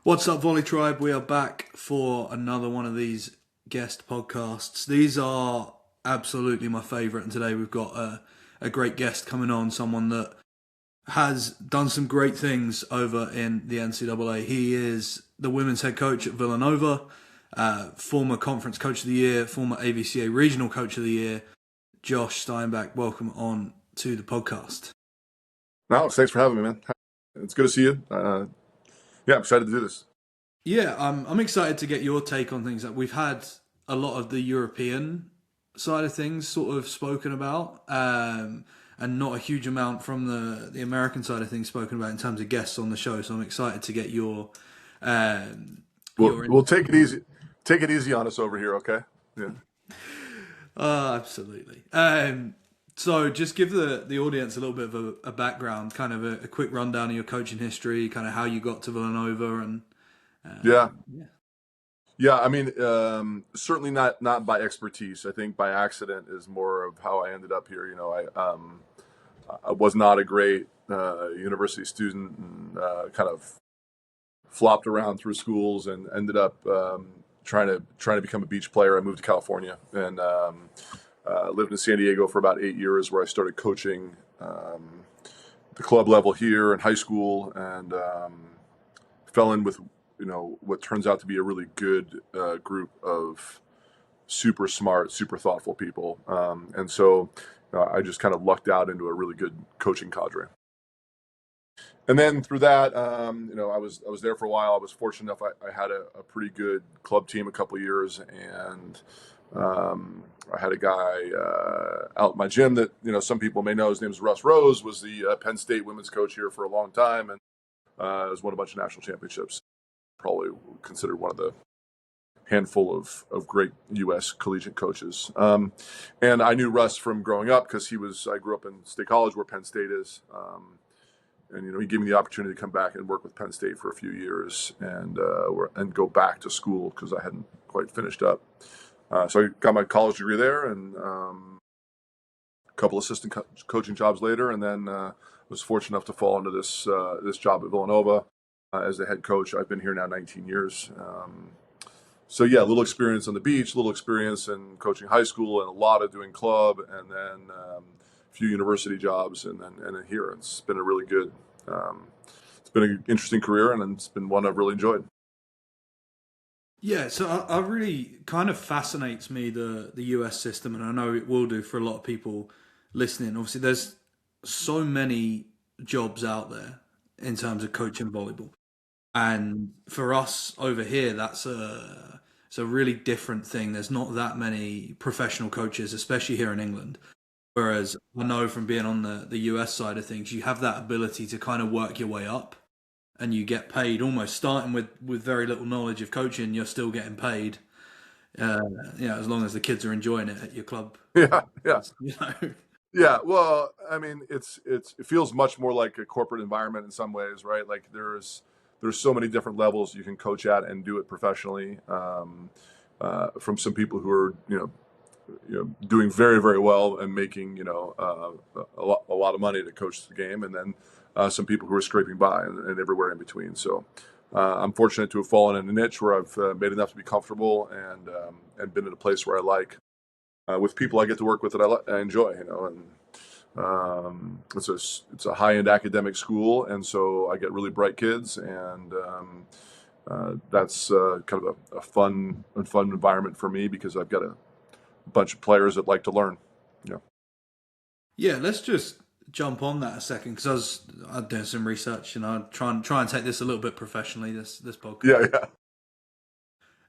What's up, Volleytribe? We are back for another one of these guest podcasts. These are absolutely my favourite, and today we've got a great guest coming on, someone that has done some great things over in the NCAA. He is the women's head coach at Villanova, former conference coach of the year, former AVCA regional coach of the year. Josh Steinbach, welcome on to the podcast. Alex, thanks for having me, man. It's good to see you. Yeah, I'm excited to do this. Yeah, I'm excited to get your take on things. That we've had a lot of the European side of things sort of spoken about, and not a huge amount from the American side of things spoken about in terms of guests on the show. So I'm excited to get um, your We'll take it easy. Take it easy on us over here, okay? Yeah. absolutely. So just give the audience a little bit of a background, kind of a quick rundown of your coaching history, kind of how you got to Villanova, and Yeah. yeah. Yeah. I mean, certainly not by expertise. I think by accident is more of how I ended up here. I was not a great university student and kind of flopped around through schools and ended up trying to become a beach player. I moved to California and lived in San Diego for about 8 years, where I started coaching the club level here in high school, and fell in with what turns out to be a really good group of super smart, super thoughtful people, and so I just kind of lucked out into a really good coaching cadre. And then through that, I was there for a while. I was fortunate enough; I had a pretty good club team a couple of years, and I had a guy out in my gym that some people may know. His name is Russ Rose. Was the Penn State women's coach here for a long time, and has won a bunch of national championships. Probably considered one of the handful of great U.S. collegiate coaches. And I knew Russ from growing up because I grew up in State College, where Penn State is. And he gave me the opportunity to come back and work with Penn State for a few years and go back to school because I hadn't quite finished up. So I got my college degree there, and a couple assistant coaching jobs later, and then was fortunate enough to fall into this job at Villanova as the head coach. I've been here now 19 years. So yeah, a little experience on the beach, a little experience in coaching high school, and a lot of doing club, and then a few university jobs, and then here. It's been a really good. It's been an interesting career, and it's been one I've really enjoyed. Yeah, so I really kind of fascinates me the US system, and I know it will do for a lot of people listening. Obviously, there's so many jobs out there in terms of coaching volleyball, and for us over here, it's a really different thing. There's not that many professional coaches, especially here in England. Whereas I know from being on the US side of things, you have that ability to kind of work your way up, and you get paid almost starting with very little knowledge of coaching. You're still getting paid, uh, as long as the kids are enjoying it at your club. Yeah, yeah, You know. yeah. Well, I mean, it feels much more like a corporate environment in some ways, right? Like there's so many different levels you can coach at and do it professionally. From some people who are doing very, very well and making a lot of money to coach the game, and then some people who are scraping by, and everywhere in between. So I'm fortunate to have fallen in a niche where I've made enough to be comfortable, and been in a place where I like, with people I get to work with that I enjoy. And it's a high end academic school, and so I get really bright kids, and that's kind of a fun environment for me because I've got a bunch of players that like to learn. Yeah, Yeah, let's just jump on that a second because I was doing some research, and I try and take this a little bit professionally. This podcast. yeah, yeah,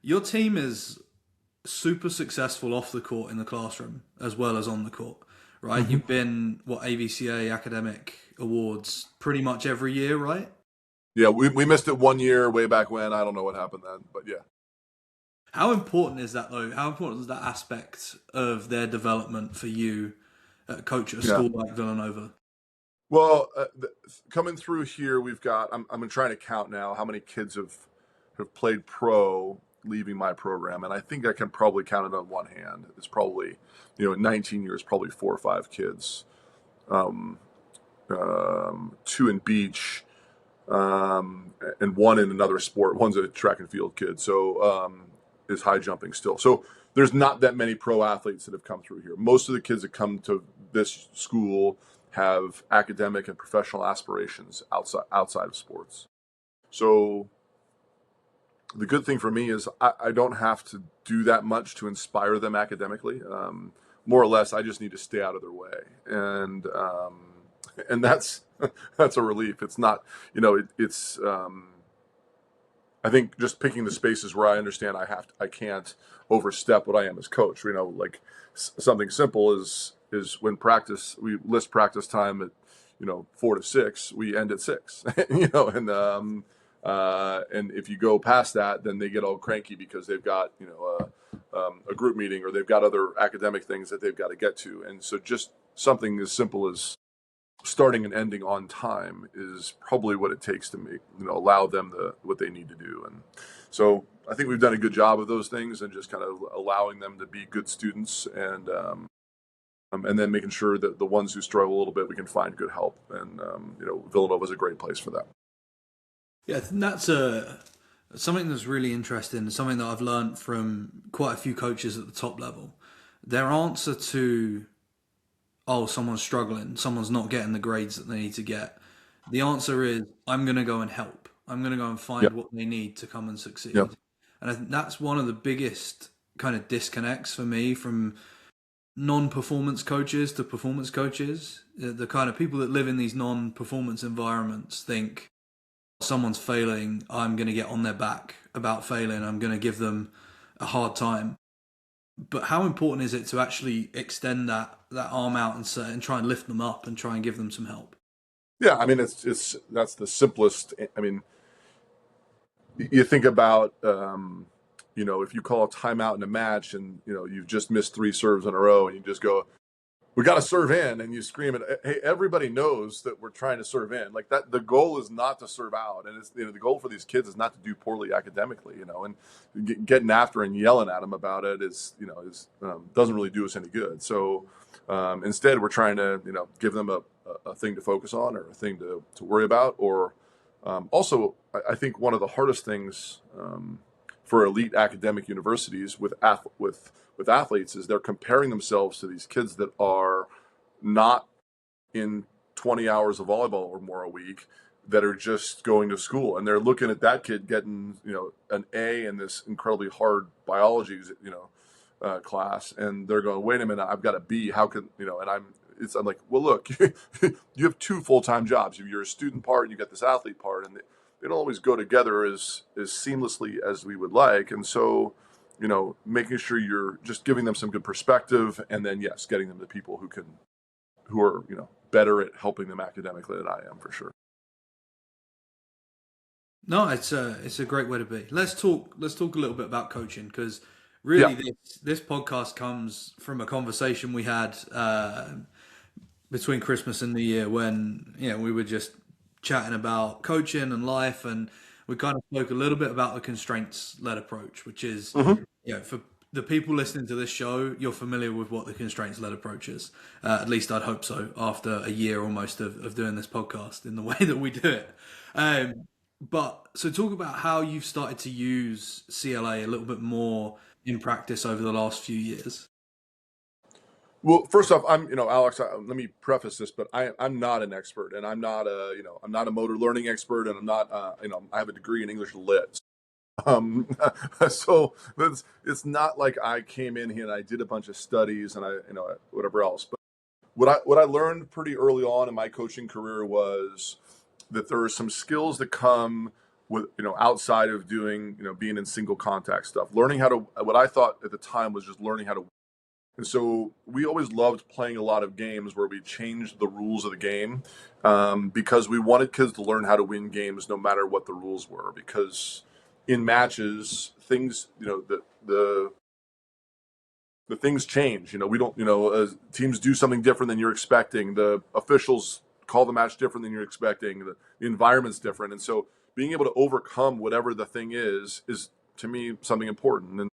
Your team is super successful off the court in the classroom as well as on the court, right? hmm You've been AVCA academic awards pretty much every year, right? yeah. We missed it one year way back when. I don't know what happened then, but yeah. How important is that though? How important is that aspect of their development for you, coach at a Yeah. school like Villanova? Well, coming through here, we've got. I'm trying to count now how many kids have played pro leaving my program, and I think I can probably count it on one hand. It's probably, in 19 years, probably 4 or 5 kids. Um, Two in beach, and one in another sport. One's a track and field kid, so is high jumping still. So there's not that many pro athletes that have come through here. Most of the kids that come to this school have academic and professional aspirations outside of sports. So the good thing for me is I don't have to do that much to inspire them academically. More or less, I just need to stay out of their way, and that's that's a relief. It's not, it's. I think just picking the spaces where I understand I can't overstep what I am as coach. Like something simple is when we list practice time at 4 to 6, we end at 6. And if you go past that, then they get all cranky because they've got a group meeting or they've got other academic things that they've got to get to. And so just something as simple as starting and ending on time is probably what it takes to allow them what they need to do. And so I think we've done a good job of those things and just kind of allowing them to be good students, and then making sure that the ones who struggle a little bit, we can find good help. And Villanova is a great place for that. Yeah, I think that's something that's really interesting, something that I've learned from quite a few coaches at the top level. Their answer to, oh, someone's struggling, someone's not getting the grades that they need to get, the answer is, I'm going to go and help. I'm going to go and find what they need to come and succeed. Yep. And I think that's one of the biggest kind of disconnects for me from non-performance coaches to performance coaches. The kind of people that live in these non-performance environments think, someone's failing, I'm going to get on their back about failing, I'm going to give them a hard time. But how important is it to actually extend that arm out and try and lift them up and try and give them some help? Yeah, I mean, that's the simplest. I mean, you think about, if you call a timeout in a match and, you've just missed 3 serves in a row and you just go, we got to serve in, and you scream it. Hey, everybody knows that we're trying to serve in. Like that, the goal is not to serve out, and it's the goal for these kids is not to do poorly academically. And getting after and yelling at them about it doesn't really do us any good. So instead, we're trying to give them a thing to focus on or a thing to worry about. Or also, I think one of the hardest things for elite academic universities with athletes is they're comparing themselves to these kids that are not in 20 hours of volleyball or more a week, that are just going to school, and they're looking at that kid getting an A in this incredibly hard biology class, and they're going, wait a minute, I've got a B, how can and I'm like, well, look, you have 2 full-time jobs. You're a student part and you got this athlete part, and they don't always go together as seamlessly as we would like. And so making sure you're just giving them some good perspective, and then yes, getting them to people who are better at helping them academically than I am, for sure. No, it's a great way to be. Let's talk a little bit about coaching, because really this podcast comes from a conversation we had between Christmas and New Year when we were just chatting about coaching and life, and we kind of spoke a little bit about the constraints-led approach, which is, for the people listening to this show, you're familiar with what the constraints-led approach is. At least I'd hope so, after a year almost of doing this podcast in the way that we do it. But so talk about how you've started to use CLA a little bit more in practice over the last few years. Well, first off, I'm, Alex, let me preface this, but I'm not an expert, and I'm not a motor learning expert, and I'm not, I have a degree in English Lit. So it's not like I came in here and I did a bunch of studies and whatever else. But what I learned pretty early on in my coaching career was that there are some skills that come with, outside of doing, being in single contact stuff, learning how to, what I thought at the time was just learning how to. And so we always loved playing a lot of games where we changed the rules of the game, because we wanted kids to learn how to win games no matter what the rules were. Because in matches, things, the things change. We don't, teams do something different than you're expecting. The officials call the match different than you're expecting. The environment's different. And so being able to overcome whatever the thing is to me something important. And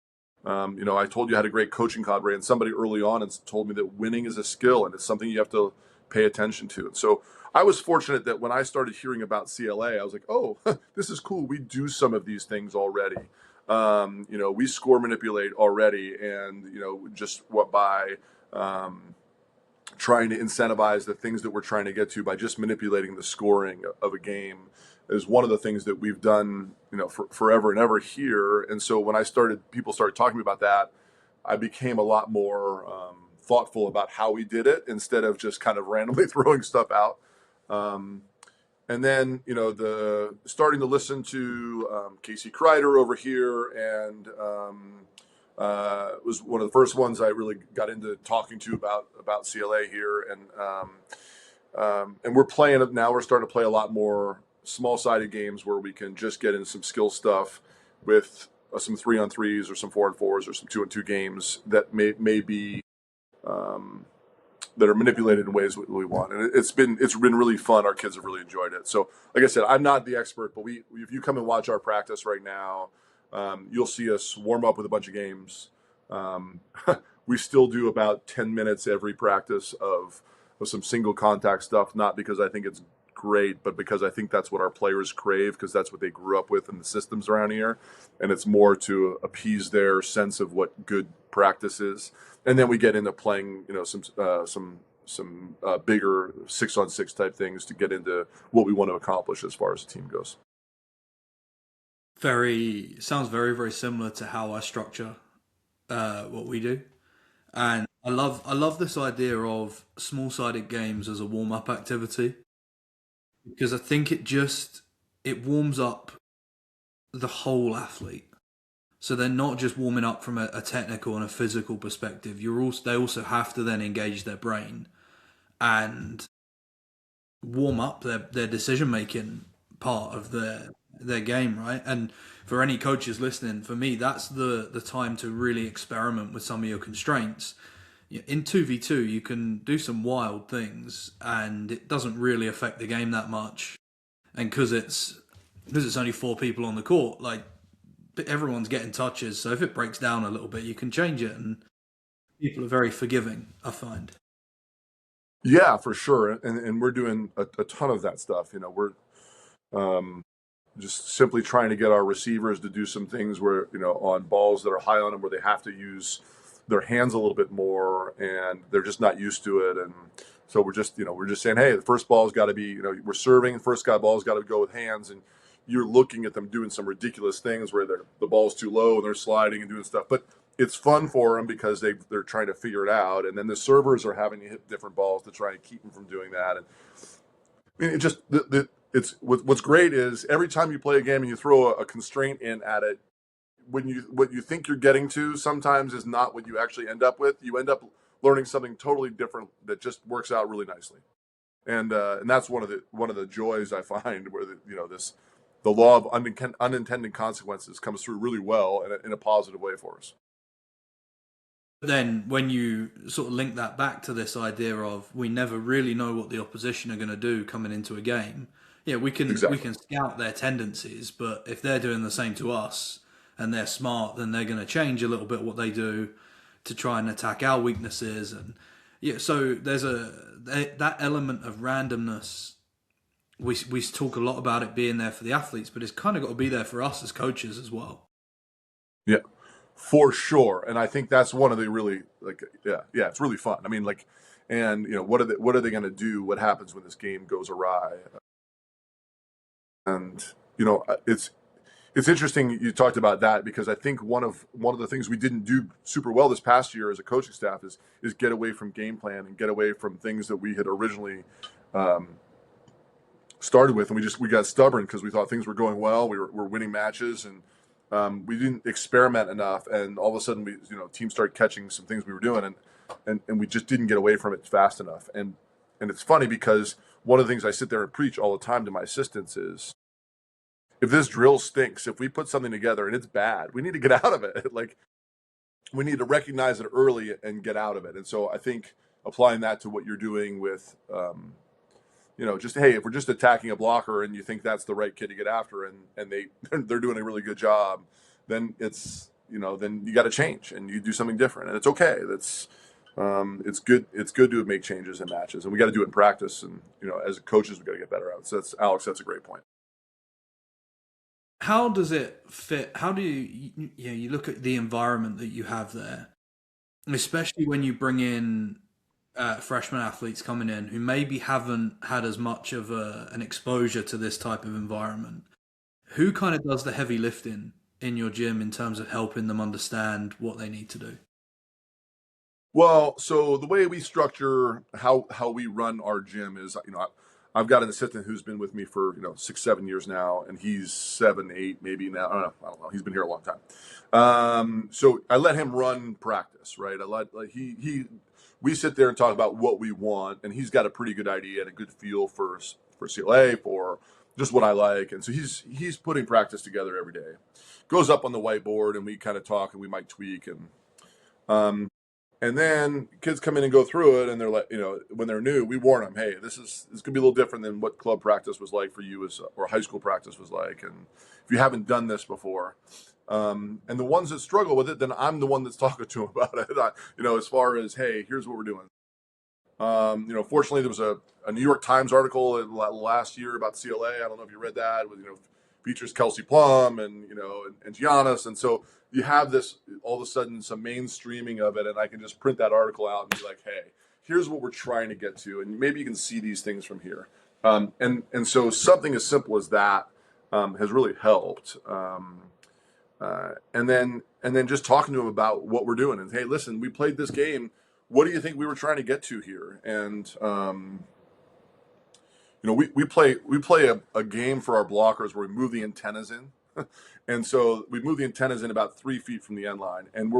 I told you I had a great coaching cadre, and somebody early on told me that winning is a skill, and it's something you have to pay attention to. And so I was fortunate that when I started hearing about CLA, I was like, oh, this is cool. We do some of these things already. We score manipulate already, and just what by trying to incentivize the things that we're trying to get to by just manipulating the scoring of a game is one of the things that we've done, for forever and ever here. And so when people started talking to me about that, I became a lot more thoughtful about how we did it instead of just kind of randomly throwing stuff out. And then, starting to listen to Casey Kreider over here, and was one of the first ones I really got into talking to about CLA here, and we're playing it now. We're starting to play a lot more small-sided games where we can just get into some skill stuff with some 3-on-3s or some 4-on-4s or some 2-on-2 games that may be that are manipulated in ways we want, and it's been really fun. Our kids have really enjoyed it. So, like I said, I'm not the expert, but if you come and watch our practice right now, you'll see us warm up with a bunch of games. We still do about 10 minutes every practice of some single contact stuff, not because I think it's great, but because I think that's what our players crave, because that's what they grew up with in the systems around here, and it's more to appease their sense of what good practice is. And then we get into playing, some bigger 6-on-6 type things to get into what we want to accomplish as far as the team goes. Sounds very, very similar to how I structure what we do, and I love this idea of small-sided games as a warm-up activity, because I think it warms up the whole athlete. So they're not just warming up from a technical and a physical perspective. They also have to then engage their brain and warm up their decision making part of their game, right? And for any coaches listening, for me, that's the time to really experiment with some of your constraints. In 2v2, you can do some wild things, and it doesn't really affect the game that much. And because it's only 4 people on the court, like, everyone's getting touches. So if it breaks down a little bit, you can change it, and people are very forgiving, I find. Yeah, for sure. And we're doing a ton of that stuff. We're just simply trying to get our receivers to do some things where, on balls that are high on them, where they have to use their hands a little bit more, and they're just not used to it. And so we're just saying, hey, the first ball's got to be, we're serving, first ball's got to go with hands, and you're looking at them doing some ridiculous things where the ball's too low and they're sliding and doing stuff, but it's fun for them because they're trying to figure it out. And then the servers are having to hit different balls to try and keep them from doing that. And I mean, it just it's what's great is every time you play a game and you throw a constraint in at it, what you think you're getting to sometimes is not what you actually end up with. You end up learning something totally different that just works out really nicely. And that's one of the joys I find, where the law of unintended consequences comes through really well in a positive way for us. Then when you sort of link that back to this idea of we never really know what the opposition are going to do coming into a game, we can scout their tendencies, but if they're doing the same to us and they're smart, then they're going to change a little bit what they do to try and attack our weaknesses. And so there's that element of randomness. We talk a lot about it being there for the athletes, but it's kind of got to be there for us as coaches as well. Yeah, for sure. And I think that's one of the really, it's really fun. I mean, what are they going to do? What happens when this game goes awry? And it's interesting you talked about that, because I think one of the things we didn't do super well this past year as a coaching staff is get away from game plan and get away from things that we had originally started with, and we got stubborn because we thought things were going well. We're winning matches, and we didn't experiment enough. And all of a sudden, teams started catching some things we were doing, and we just didn't get away from it fast enough. And it's funny because one of the things I sit there and preach all the time to my assistants is, if this drill stinks, if we put something together and it's bad, we need to get out of it. Like, we need to recognize it early and get out of it. And so I think applying that to what you're doing with, just, hey, if we're just attacking a blocker and you think that's the right kid to get after, and they're doing a really good job, then it's, then you got to change and you do something different, and it's okay. It's good. It's good to make changes in matches, and we got to do it in practice. And as coaches, we got to get better at it. So that's Alex. That's a great point. How does it fit? How do you look at the environment that you have there, especially when you bring in freshman athletes coming in who maybe haven't had as much of an exposure to this type of environment? Who kind of does the heavy lifting in your gym in terms of helping them understand what they need to do? Well, so the way we structure how we run our gym is, I've got an assistant who's been with me for 6, 7 years now, and he's 7, 8 maybe now. I don't know. He's been here a long time. So I let him run practice, right? I let like we sit there and talk about what we want, and he's got a pretty good idea and a good feel for CLA, for just what I like, and so he's putting practice together every day. Goes up on the whiteboard, and we kind of talk, and we might tweak, um, and then kids come in and go through it, and they're like, when they're new, we warn them, hey, this could be a little different than what club practice was like for you, or high school practice was like, and if you haven't done this before, and the ones that struggle with it, then I'm the one that's talking to them about it. As far as, hey, here's what we're doing. Fortunately, there was a New York Times article last year about CLA. I don't know if you read that. With features Kelsey Plum and Giannis, and so you have this all of a sudden some mainstreaming of it, and I can just print that article out and be like, hey, here's what we're trying to get to, and maybe you can see these things from here. And so something as simple as that has really helped. And then just talking to them about what we're doing, and hey, listen, we played this game. What do you think we were trying to get to here? And we play a game for our blockers where we move the antennas in, and so we move the antennas in about 3 feet from the end line. And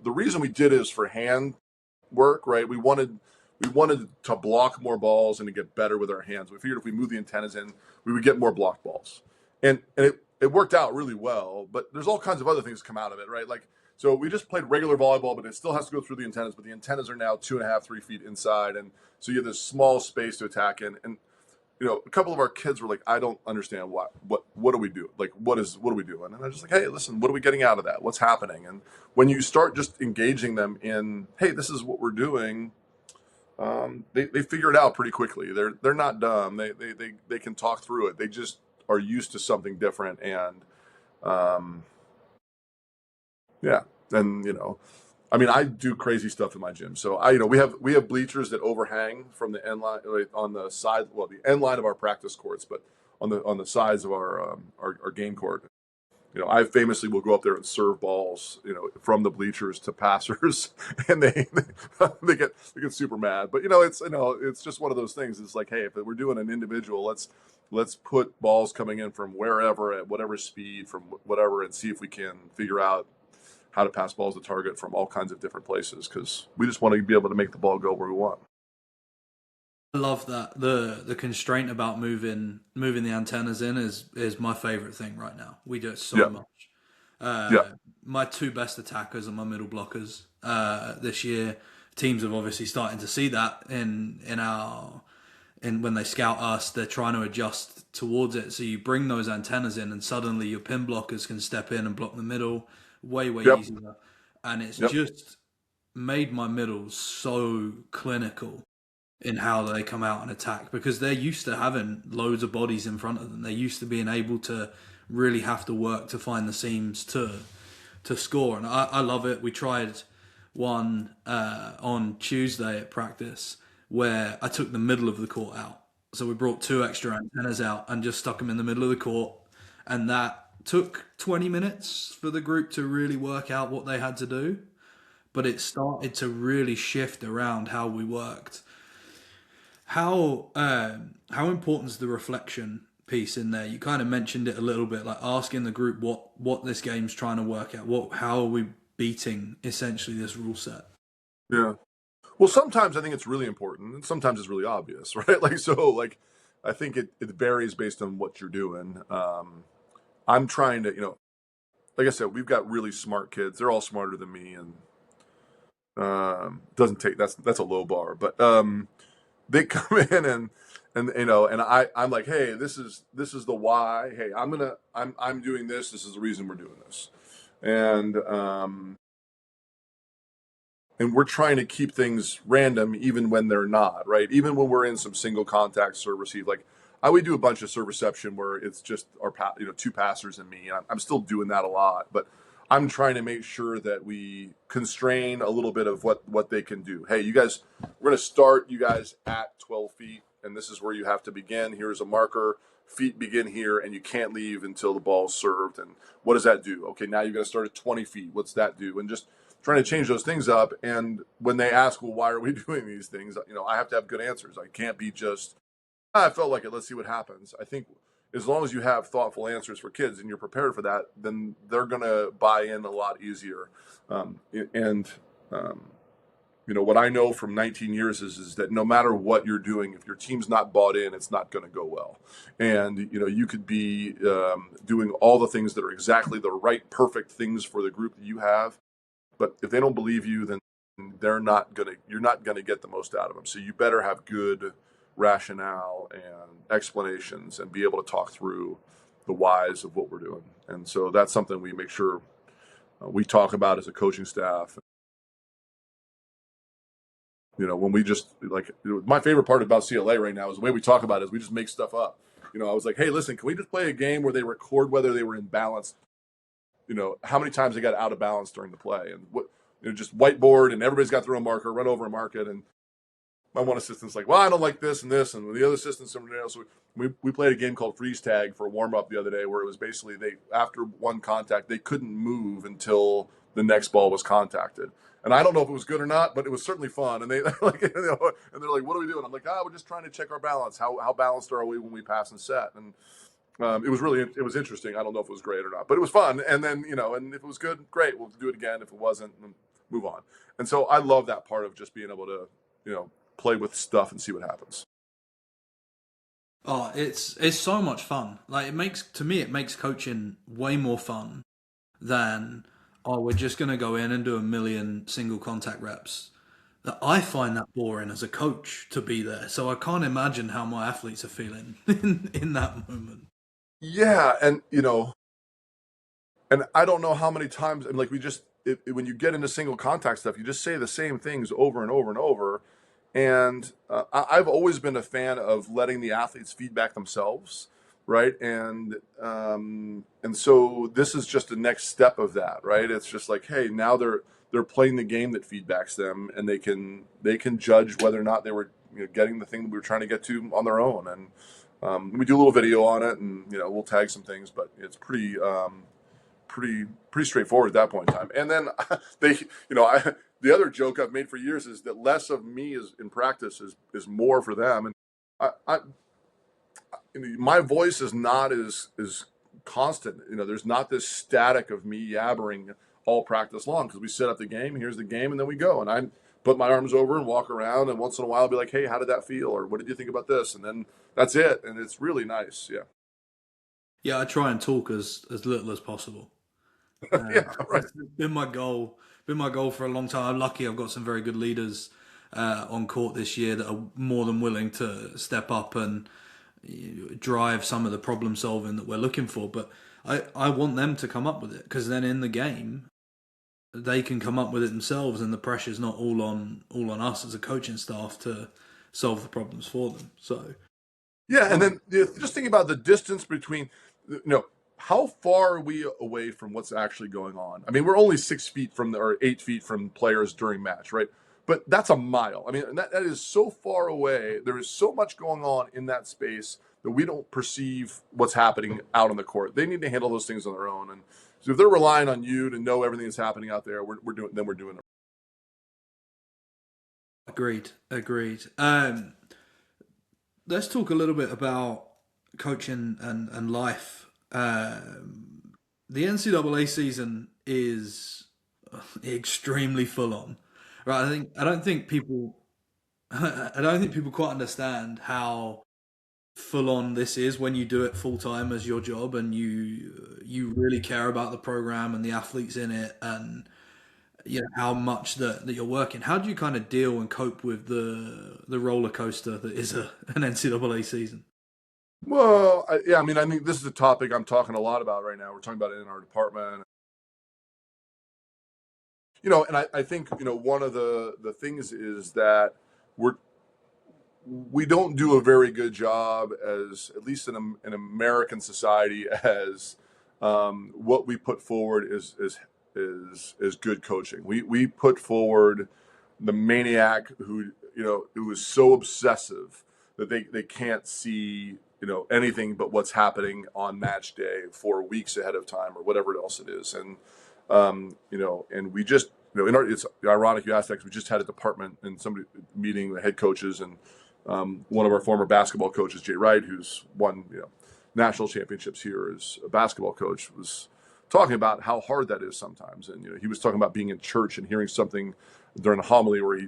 the reason we did it is for hand work, right? We wanted to block more balls and to get better with our hands. We figured if we move the antennas in, we would get more blocked balls, and it worked out really well. But there's all kinds of other things come out of it, right? Like, so we just played regular volleyball, but it still has to go through the antennas. But the antennas are now 2.5, 3 feet inside, and so you have this small space to attack in. And a couple of our kids were like, I don't understand what do we do? Like, what are we doing? And I was just like, hey, listen, what are we getting out of that? What's happening? And when you start just engaging them in, hey, this is what we're doing, they figure it out pretty quickly. They're not dumb. They can talk through it. They just are used to something different. And yeah, and I mean, I do crazy stuff in my gym. So we have bleachers that overhang from the end line, like on the side, well, the end line of our practice courts, but on the sides of our game court. I famously will go up there and serve balls, from the bleachers to passers, and they get super mad. But it's just one of those things. It's like, hey, if we're doing an individual, let's put balls coming in from wherever at whatever speed from whatever, and see if we can figure out how to pass balls to target from all kinds of different places, because we just want to be able to make the ball go where we want. I love that. The constraint about moving the antennas in is my favorite thing right now. We do it so Yeah, much. yeah, My two best attackers are my middle blockers. This year, teams have obviously starting to see that in when they scout us, they're trying to adjust towards it. So you bring those antennas in, and suddenly your pin blockers can step in and block the middle way yep, easier. And it's yep, just made my middles so clinical in how they come out and attack, because they're used to having loads of bodies in front of them. They're used to being able to really have to work to find the seams to score. And I love it. We tried one on Tuesday at practice where I took the middle of the court out. So we brought two extra antennas out and just stuck them in the middle of the court. And that took 20 minutes for the group to really work out what they had to do. But it started to really shift around how we worked. How important is the reflection piece in there? You kind of mentioned it a little bit, like asking the group what this game's trying to work out. How are we beating essentially this rule set? yeah. Well, sometimes I think it's really important, and sometimes it's really obvious, right? Like, I think it varies based on what you're doing. I'm trying to, like I said, we've got really smart kids. They're all smarter than me, and doesn't take that's a low bar, but they come in, and I'm like, hey, this is the why. Hey, I'm doing this. This is the reason we're doing this, and and we're trying to keep things random even when they're not, right? Even when we're in some single contact serve receive, like I would do a bunch of serve reception where it's just two passers and me. And I'm still doing that a lot, but I'm trying to make sure that we constrain a little bit of what they can do. Hey, you guys, we're going to start you guys at 12 feet, and this is where you have to begin. Here's a marker. Feet begin here, and you can't leave until the ball's served. And what does that do? Okay, now you're going to start at 20 feet. What's that do? And just trying to change those things up. And when they ask, well, why are we doing these things? I have to have good answers. I can't be just, I felt like it. Let's see what happens. I think as long as you have thoughtful answers for kids and you're prepared for that, then they're going to buy in a lot easier. And what I know from 19 years is that no matter what you're doing, if your team's not bought in, it's not going to go well. And, you could be doing all the things that are exactly the right, perfect things for the group that you have. But if they don't believe you, then you're not going to get the most out of them. So you better have good rationale and explanations and be able to talk through the whys of what we're doing. And so that's something we make sure we talk about as a coaching staff. When we just my favorite part about CLA right now is the way we talk about it is we just make stuff up. I was like, hey, listen, can we just play a game where they record whether they were in balance? How many times they got out of balance during the play, and what, just whiteboard, and everybody's got their own marker, run over and mark it. And my one assistant's like, well, I don't like this and this, and the other assistant's somebody else. So we played a game called freeze tag for a warm up the other day, where it was basically after one contact they couldn't move until the next ball was contacted. And I don't know if it was good or not, but it was certainly fun. And they and they're like, what are we doing? I'm like, we're just trying to check our balance. How balanced are we when we pass and set? And it was interesting. I don't know if it was great or not, but it was fun. And then, and if it was good, great, we'll do it again. If it wasn't, move on. And so I love that part of just being able to, play with stuff and see what happens. Oh, it's so much fun. Like it makes coaching way more fun than, we're just gonna go in and do a million single contact reps. That I find that boring as a coach to be there. So I can't imagine how my athletes are feeling in that moment. Yeah, and and I don't know how many times, and like when you get into single contact stuff, you just say the same things over and over and over. And I've always been a fan of letting the athletes feedback themselves, right? And so this is just the next step of that, right? It's just like, hey, now they're playing the game that feedbacks them, and they can judge whether or not they were getting the thing that we were trying to get to on their own. And we do a little video on it, and we'll tag some things, but it's pretty straightforward at that point in time. And then the other joke I've made for years is that less of me is in practice is more for them. And my voice is not as constant. There's not this static of me yabbering all practice long, because we set up the game, here's the game, and then we go. And I put my arms over and walk around, and once in a while I'll be like, hey, how did that feel? Or what did you think about this? And then that's it. And it's really nice. Yeah. Yeah, I try and talk as little as possible. Yeah, right. It's been my goal. Been my goal for a long time. I'm lucky. I've got some very good leaders on court this year that are more than willing to step up and drive some of the problem solving that we're looking for. But I want them to come up with it, because then in the game they can come up with it themselves, and the pressure's not all on us as a coaching staff to solve the problems for them. So yeah, and then just thinking about the distance between, how far are we away from what's actually going on? I mean, we're only 6 feet or 8 feet from players during match, right? But that's a mile. I mean, that is so far away. There is so much going on in that space that we don't perceive what's happening out on the court. They need to handle those things on their own. And so if they're relying on you to know everything that's happening out there, we're doing it. Agreed. Let's talk a little bit about coaching and life. The NCAA season is extremely full on, right? I don't think people quite understand how full on this is when you do it full time as your job, and you really care about the program and the athletes in it, and how much that you're working. How do you kind of deal and cope with the roller coaster that is an NCAA season? Well, I mean, I think this is a topic I'm talking a lot about right now. We're talking about it in our department. And I think, one of the things is that we're, we don't do a very good job, as at least in American society, as what we put forward is good coaching. We put forward the maniac who is so obsessive that they can't see anything but what's happening on match day for weeks ahead of time or whatever else it is. And we just, it's ironic you asked that, because we just had a department and somebody meeting the head coaches, and one of our former basketball coaches, Jay Wright, who's won national championships here as a basketball coach, was talking about how hard that is sometimes. And he was talking about being in church and hearing something during a homily where he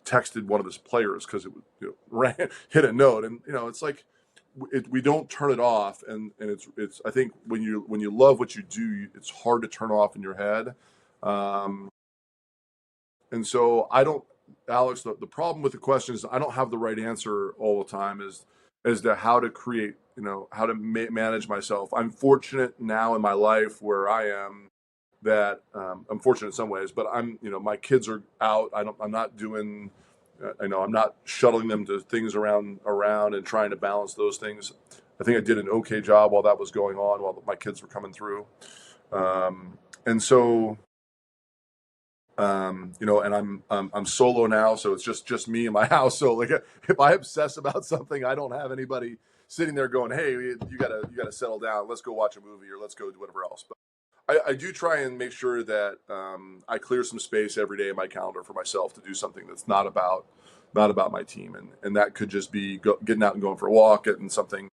texted one of his players because it hit a note, and it's like we don't turn it off, and it's I think when you love what you do, it's hard to turn off in your head. And so I don't, Alex, the problem with the question is I don't have the right answer all the time as to how to create, how to manage myself. I'm fortunate now in my life where I am that I'm fortunate in some ways, but my kids are out. I'm not doing, I'm not shuttling them to things around and trying to balance those things. I think I did an okay job while that was going on, while my kids were coming through. And so, and I'm solo now, so it's just me in my house. So like, if I obsess about something, I don't have anybody sitting there going, "Hey, you gotta settle down. Let's go watch a movie, or let's go do whatever else." But I do try and make sure that I clear some space every day in my calendar for myself to do something that's not about my team, and that could just be getting out and going for a walk, getting something.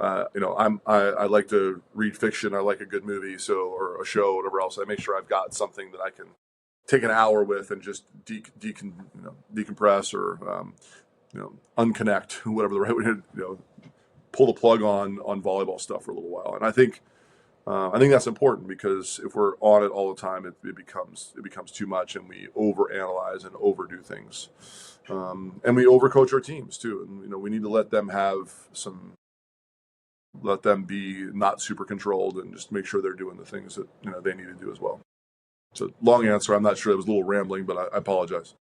I like to read fiction. I like a good movie, or a show, or whatever else. I make sure I've got something that I can take an hour with and just decompress, or unconnect, whatever the right way to pull the plug on volleyball stuff for a little while. And I think that's important, because if we're on it all the time, it becomes too much, and we overanalyze and overdo things, and we overcoach our teams too. And we need to let them be not super controlled, and just make sure they're doing the things that they need to do as well. So, long answer. I'm not sure. It was a little rambling, but I apologize.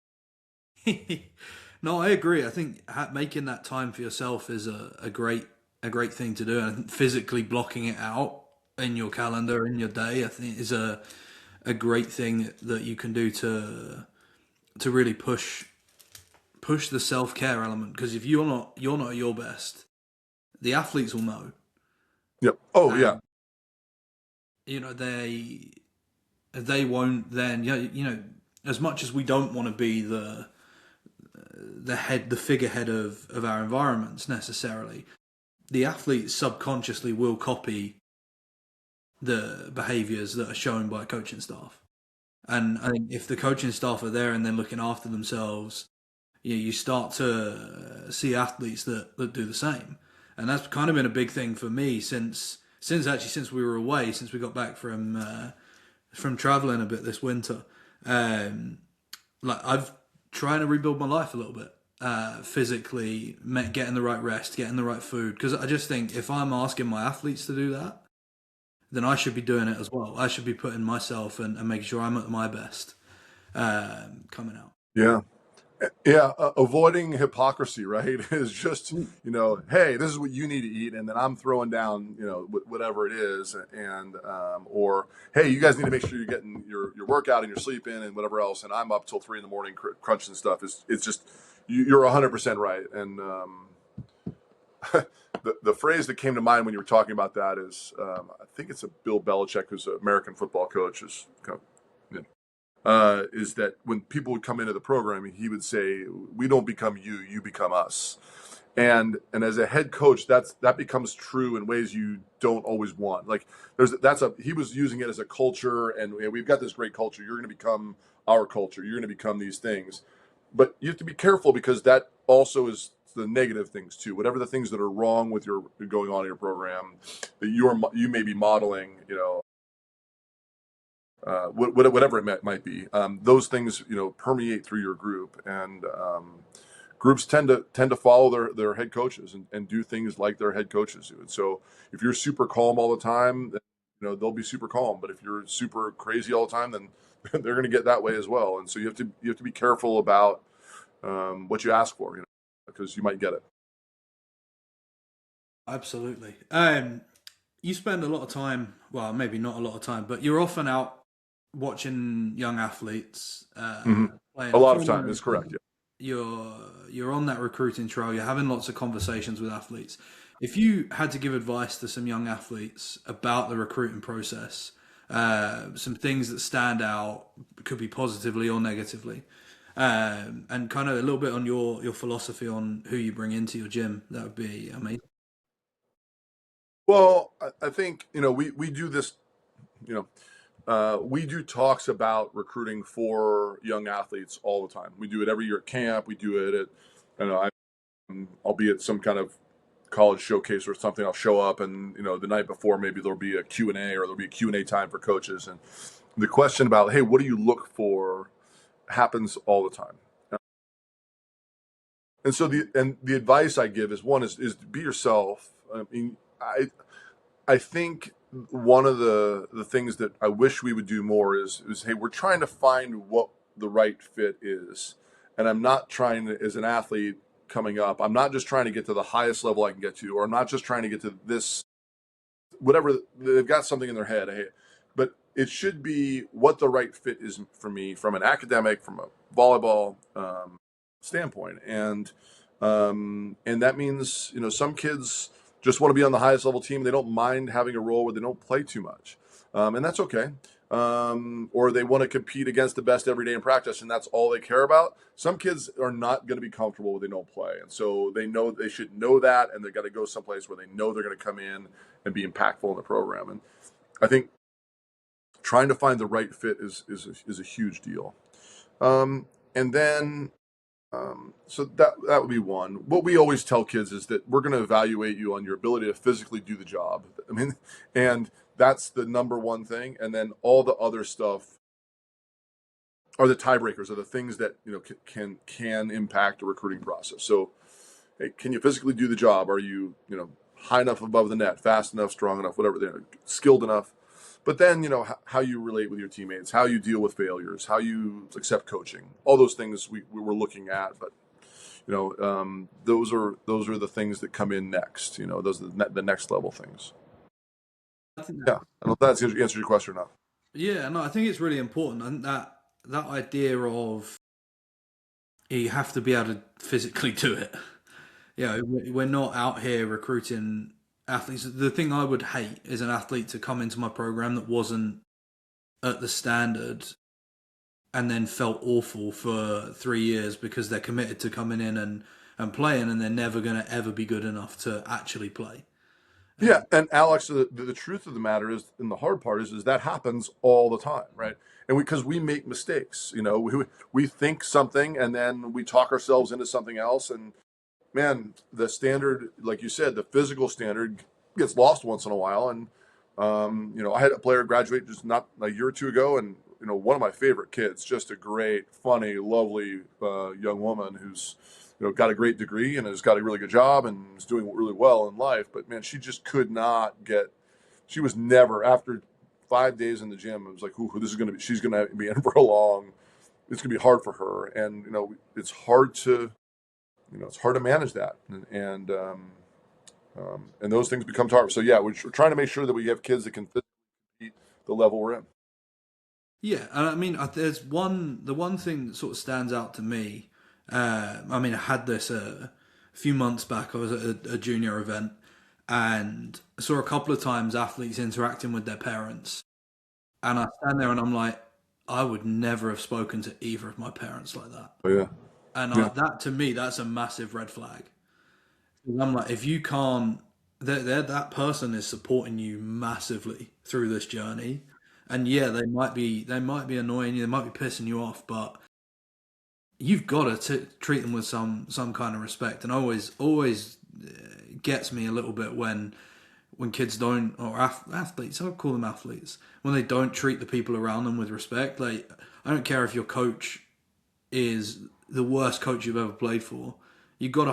No, I agree. I think making that time for yourself is a great thing to do, and physically blocking it out in your calendar, in your day, I think is a great thing that you can do to really push the self care element. Because if you're not at your best, the athletes will know. Yep. Oh, yeah. And they won't then, as much as we don't want to be the figurehead of our environments necessarily, the athletes subconsciously will copy the behaviors that are shown by coaching staff. And I think if the coaching staff are there and they're looking after themselves, you start to see athletes that do the same. And that's kind of been a big thing for me since we were away, since we got back from traveling a bit this winter. Like, I've trying to rebuild my life a little bit, physically, getting the right rest, getting the right food. Because I just think if I'm asking my athletes to do that, then I should be doing it as well. I should be putting myself and making sure I'm at my best coming out. Yeah. Yeah, avoiding hypocrisy, right, is just, hey, this is what you need to eat, and then I'm throwing down, whatever it is, and or hey, you guys need to make sure you're getting your workout and your sleep in and whatever else, and I'm up till 3 a.m. Crunching stuff. It's just you're 100% right, and the phrase that came to mind when you were talking about that is, I think it's a Bill Belichick, who's an American football coach, is kind of, is that when people would come into the program, he would say, "We don't become you; you become us." And as a head coach, that becomes true in ways you don't always want. Like he was using it as a culture, and we've got this great culture. You're going to become our culture. You're going to become these things, but you have to be careful, because that also is the negative things too. Whatever the things that are wrong with your going on in your program, that you may be modeling, whatever it might be. Those things, permeate through your group, and groups tend to follow their head coaches and do things like their head coaches do. And so, if you're super calm all the time, they'll be super calm. But if you're super crazy all the time, then they're going to get that way as well. And so you have to be careful about what you ask for, because you might get it. Absolutely. You spend a lot of time, well, maybe not a lot of time, but you're often out watching young athletes Hmm. playing. A I'm lot of sure time is correct. Yeah. you're you're on that recruiting trail. You're having lots of conversations with athletes. If you had to give advice to some young athletes about the recruiting process, some things that stand out, could be positively or negatively, and kind of a little bit on your philosophy on who you bring into your gym, that would be amazing. Well, I think we do this. You know, we do talks about recruiting for young athletes all the time. We do it every year at camp. We do it at, I'll be at some kind of college showcase or something. I'll show up, and the night before, maybe there'll be a Q&A, or there'll be a Q&A time for coaches. And the question about, hey, what do you look for, happens all the time. And so the advice I give is, one is be yourself. I mean, I think one of the things that I wish we would do more is, hey, we're trying to find what the right fit is. And I'm not trying to, as an athlete coming up, I'm not just trying to get to the highest level I can get to, or I'm not just trying to get to this, whatever. They've got something in their head, hey, but it should be what the right fit is for me, from an academic, from a volleyball standpoint. And that means, some kids just want to be on the highest level team. They don't mind having a role where they don't play too much, and that's okay. Or they want to compete against the best every day in practice, and that's all they care about. Some kids are not going to be comfortable when they don't play, and so they know they should know that, and they've got to go someplace where they know they're going to come in and be impactful in the program. And I think trying to find the right fit is a huge deal. And then so that would be one. What we always tell kids is that we're going to evaluate you on your ability to physically do the job. I mean, and that's the number one thing. And then all the other stuff are the tiebreakers, are the things that can impact a recruiting process. So, hey, can you physically do the job? Are you high enough above the net, fast enough, strong enough, whatever, skilled enough? But then how you relate with your teammates, how you deal with failures, how you accept coaching, all those things we were looking at. But those are the things that come in next. Those are the next level things. I think Yeah, I don't know if that's answered your question or not. Yeah, no, I think it's really important, and that idea of you have to be able to physically do it. We're not out here recruiting athletes. The thing I would hate is an athlete to come into my program that wasn't at the standard and then felt awful for 3 years because they're committed to coming in and playing, and they're never going to ever be good enough to actually play. Yeah, and Alex, the truth of the matter is, and the hard part is that happens all the time, right? And because we make mistakes, we think something, and then we talk ourselves into something else. And man, the standard, like you said, the physical standard gets lost once in a while. And I had a player graduate just not a year or two ago, and one of my favorite kids, just a great, funny, lovely young woman who's got a great degree and has got a really good job and is doing really well in life. But man, she just could not get. She was never, after 5 days in the gym, it was like, ooh, this is gonna be. She's gonna be in for a long. It's gonna be hard for her, and it's hard to manage that, and those things become hard. So yeah, we're trying to make sure that we have kids that can fit the level we're in. Yeah, and I mean, there's the one thing that sort of stands out to me. I mean, I had this a few months back. I was at a junior event and I saw a couple of times athletes interacting with their parents, and I stand there and I'm like, I would never have spoken to either of my parents like that. Oh, yeah, And yeah, that to me, that's a massive red flag. I'm like, if you can't, that person is supporting you massively through this journey. And yeah, they might be annoying you, they might be pissing you off, but you've got to treat them with some kind of respect. And always gets me a little bit when kids don't, or athletes, I'll call them athletes, when they don't treat the people around them with respect. Like, I don't care if your coach is the worst coach you've ever played for. You've got to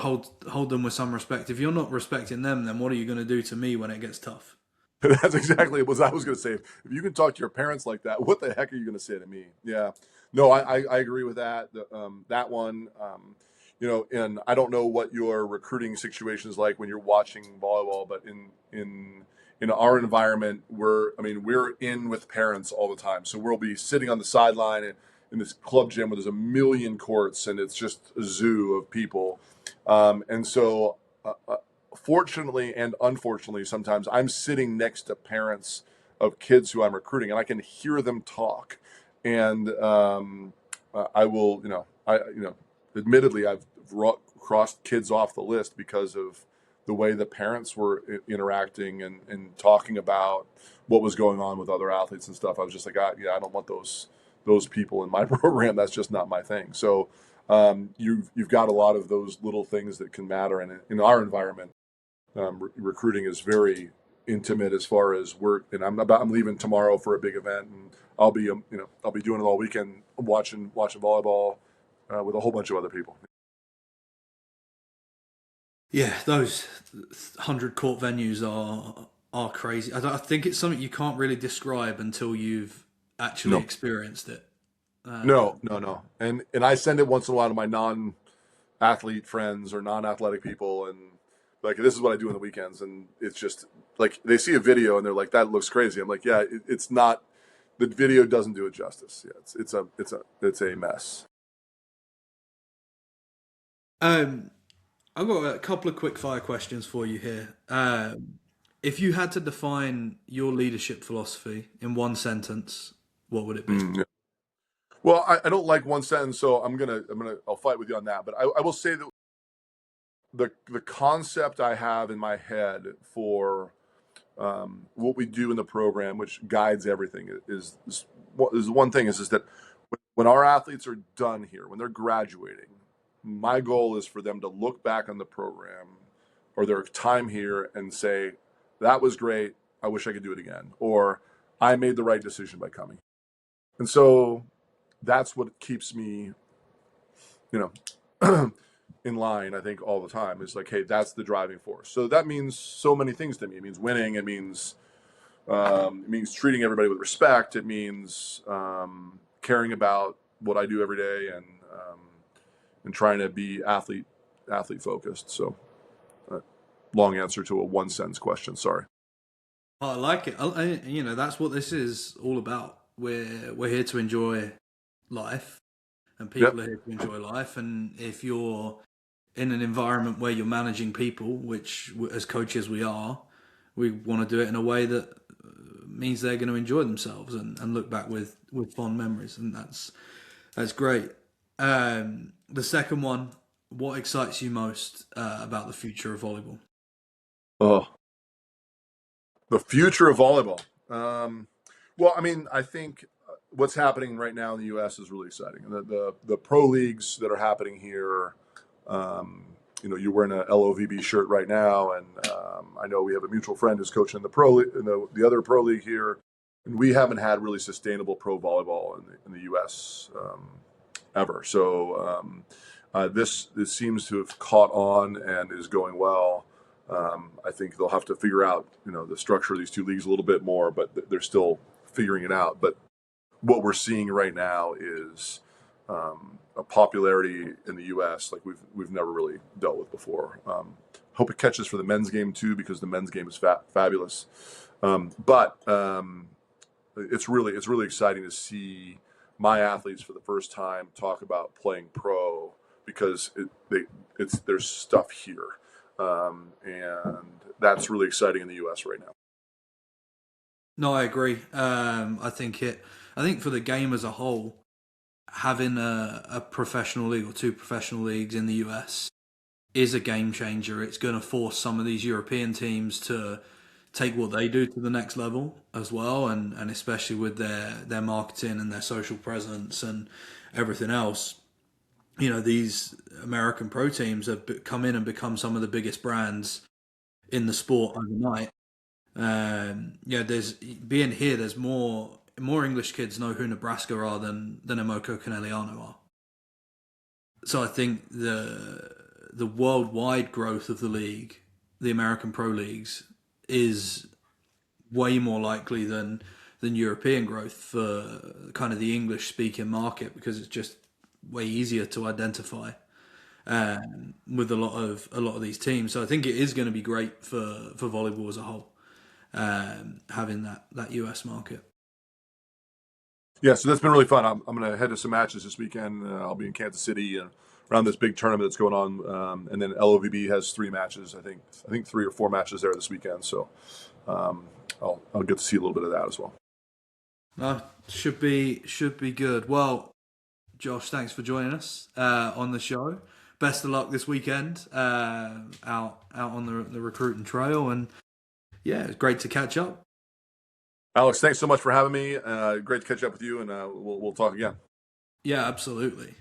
hold them with some respect. If you're not respecting them, then what are you going to do to me when it gets tough? That's exactly what I was going to say. If you can talk to your parents like that, what the heck are you going to say to me? Yeah, no, I agree with that. That one, and I don't know what your recruiting situation is like when you're watching volleyball, but in our environment, we're in with parents all the time, so we'll be sitting on the sideline in this club gym where there's a million courts and it's just a zoo of people, and so. Fortunately and unfortunately, sometimes I'm sitting next to parents of kids who I'm recruiting, and I can hear them talk. And I will, admittedly, I've crossed kids off the list because of the way the parents were interacting and talking about what was going on with other athletes and stuff. I was just like, I don't want those people in my program. That's just not my thing. So you've got a lot of those little things that can matter, and in our environment recruiting is very intimate as far as work. And I'm leaving tomorrow for a big event, and I'll be doing it all weekend, watching volleyball with a whole bunch of other people. Yeah, those 100 court venues are crazy. I think it's something you can't really describe until you've actually No, experienced it. Uh, no. And I send it once in a while to my non-athlete friends or non-athletic people, and like, this is what I do on the weekends, and it's just like they see a video and they're like, that looks crazy. I'm like, yeah, it's not. The video doesn't do it justice. Yeah, it's a mess. um, I've got a couple of quick fire questions for you here. If you had to define your leadership philosophy in one sentence, what would it be? Yeah. Well, I don't like one sentence, so I'll fight with you on that. But I will say that the concept I have in my head for what we do in the program, which guides everything, is one thing is that when our athletes are done here, when they're graduating, my goal is for them to look back on the program or their time here and say, that was great. I wish I could do it again. Or I made the right decision by coming. And so that's what keeps me, you know, in line, I think, all the time. Is like, hey, that's the driving force. So that means so many things to me. It means winning. It means treating everybody with respect. It means caring about what I do every day and trying to be athlete focused. So, long answer to a one sentence question. Sorry. I like it. That's what this is all about. We're here to enjoy life, and people Yep. are here to enjoy life. And if you're in an environment where you're managing people, which as coaches we are, we want to do it in a way that means they're going to enjoy themselves and look back with fond memories, and that's great. The second one, what excites you most about the future of volleyball? Oh, the future of volleyball. Well, I mean, I think what's happening right now in the U.S. is really exciting. The pro leagues that are happening here. Um, you're wearing a LOVB shirt right now, and I know we have a mutual friend who's coaching the the other pro league here, and we haven't had really sustainable pro volleyball in the U.S. Ever. So this seems to have caught on and is going well. I think they'll have to figure out, the structure of these two leagues a little bit more, but they're still figuring it out. But what we're seeing right now is a popularity in the U.S. like we've never really dealt with before. Hope it catches for the men's game too, because the men's game is fabulous. But it's really exciting to see my athletes for the first time talk about playing pro because there's stuff here, and that's really exciting in the U.S. right now. No, I agree. I think for the game as a whole, having a professional league or two professional leagues in the US is a game changer. It's going to force some of these European teams to take what they do to the next level as well, and especially with their marketing and their social presence and everything else. These American pro teams have come in and become some of the biggest brands in the sport overnight. There's being here. There's more English kids know who Nebraska are than Emoco Caneliano are. So I think the worldwide growth of the league, the American pro leagues, is way more likely than European growth for kind of the English speaking market, because it's just way easier to identify with a lot of these teams. So I think it is going to be great for volleyball as a whole, having that US market. Yeah, so that's been really fun. I'm going to head to some matches this weekend. I'll be in Kansas City around this big tournament that's going on, and then LOVB has 3 matches. I think 3 or 4 matches there this weekend. So I'll get to see a little bit of that as well. Should be good. Well, Josh, thanks for joining us on the show. Best of luck this weekend out on the recruiting trail, and yeah, it's great to catch up. Alex, thanks so much for having me. Great to catch up with you, and we'll talk again. Yeah, absolutely.